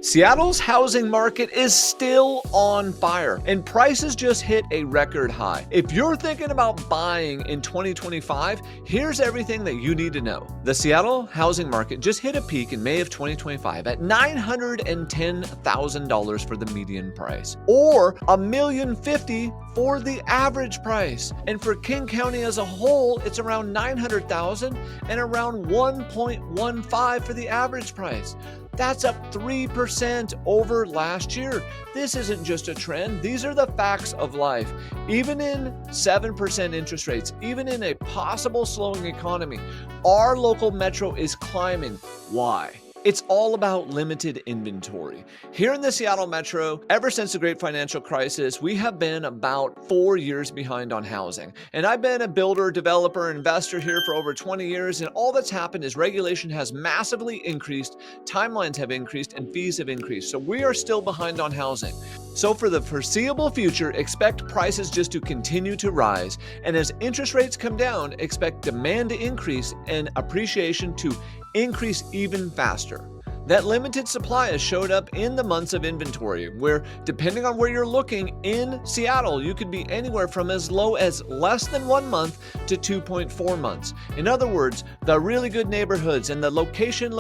Seattle's housing market is still on fire, and prices just hit a record high. If you're thinking about buying in 2025, here's everything that you need to know. The Seattle housing market just hit a peak in May of 2025 at $910,000 for the median price, or $1,050,000 for the average price. And for King County as a whole, it's around $900,000 and around $1.15 for the average price. That's up 3% over last year. This isn't just a trend. These are the facts of life. Even in 7% interest rates, even in a possible slowing economy, our local metro is climbing. Why? It's all about limited inventory. Here in the Seattle metro, ever since the great financial crisis, we have been about 4 years behind on housing. And I've been a builder, developer, investor here for over 20 years, and all that's happened is regulation has massively increased, timelines have increased, and fees have increased. So we are still behind on housing. So for the foreseeable future, expect prices just to continue to rise. And as interest rates come down, expect demand to increase and appreciation to increase even faster. That limited supply has showed up in the months of inventory, where depending on where you're looking in Seattle, you could be anywhere from as low as less than 1 month to 2.4 months. In other words, the really good neighborhoods and the location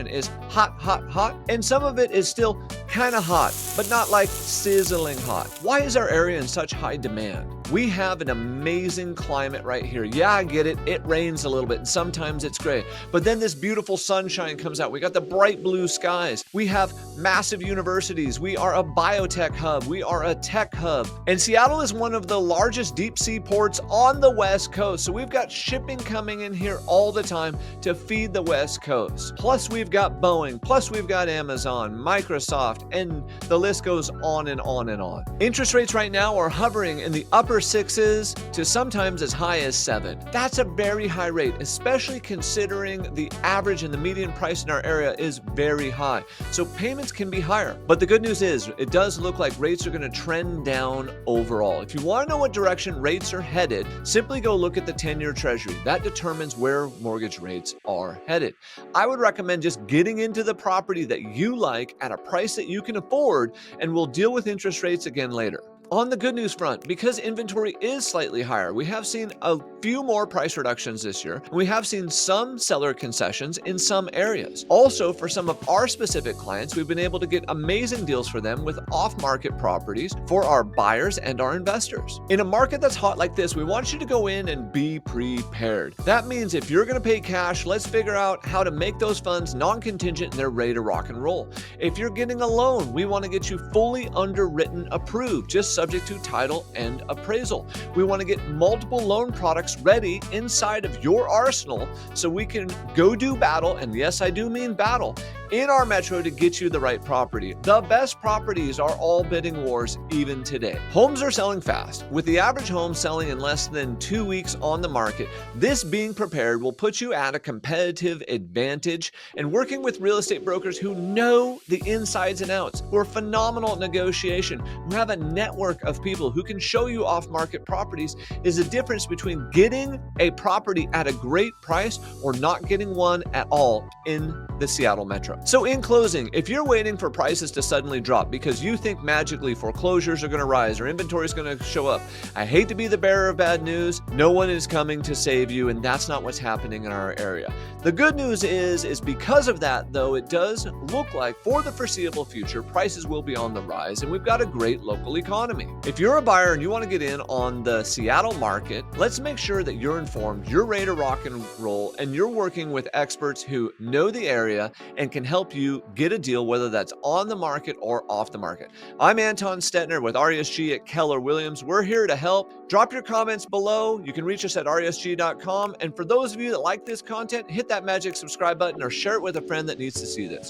is hot, and some of it is still kind of hot, but not like sizzling hot. Why is our area in such high demand? We have an amazing climate right here. Yeah, I get it. It rains a little bit and sometimes it's gray, but then this beautiful sunshine comes out. We got the bright blue skies. We have massive universities. We are a biotech hub. We are a tech hub. And Seattle is one of the largest deep sea ports on the West Coast. So we've got shipping coming in here all the time to feed the West Coast. Plus we've got Boeing. Plus we've got Amazon, Microsoft, and the list goes on and on and on. Interest rates right now are hovering in the upper sixes to sometimes as high as 7. That's a very high rate, especially considering the average and the median price in our area is very high. So payments can be higher. But the good news is it does look like rates are going to trend down overall. If you want to know what direction rates are headed, simply go look at the 10-year treasury. That determines where mortgage rates are headed. I would recommend just getting into the property that you like at a price that you can afford, and we'll deal with interest rates again later. On the good news front, because inventory is slightly higher, we have seen a few more price reductions this year. We have seen some seller concessions in some areas. Also, for some of our specific clients, we've been able to get amazing deals for them with off-market properties for our buyers and our investors. In a market that's hot like this, we want you to go in and be prepared. That means if you're going to pay cash, let's figure out how to make those funds non-contingent and they're ready to rock and roll. If you're getting a loan, we want to get you fully underwritten approved, just subject to title and appraisal. We want to get multiple loan products ready inside of your arsenal so we can go do battle, and yes, I do mean battle, in our metro to get you the right property. The best properties are all bidding wars even today. Homes are selling fast, with the average home selling in less than 2 weeks on the market. This being prepared will put you at a competitive advantage, and working with real estate brokers who know the insides and outs, who are phenomenal at negotiation, who have a network of people who can show you off-market properties is the difference between getting a property at a great price or not getting one at all in the Seattle metro. So in closing, if you're waiting for prices to suddenly drop because you think magically foreclosures are going to rise or inventory is going to show up, I hate to be the bearer of bad news. No one is coming to save you, and that's not what's happening in our area. The good news is because of that, though, it does look like for the foreseeable future, prices will be on the rise, and we've got a great local economy. If you're a buyer and you want to get in on the Seattle market, let's make sure that you're informed, you're ready to rock and roll, and you're working with experts who know the area and can help you get a deal, whether that's on the market or off the market. I'm Anton Stetner with RESG at Keller Williams. We're here to help. Drop your comments below. You can reach us at resg.com. And for those of you that like this content, hit that magic subscribe button or share it with a friend that needs to see this.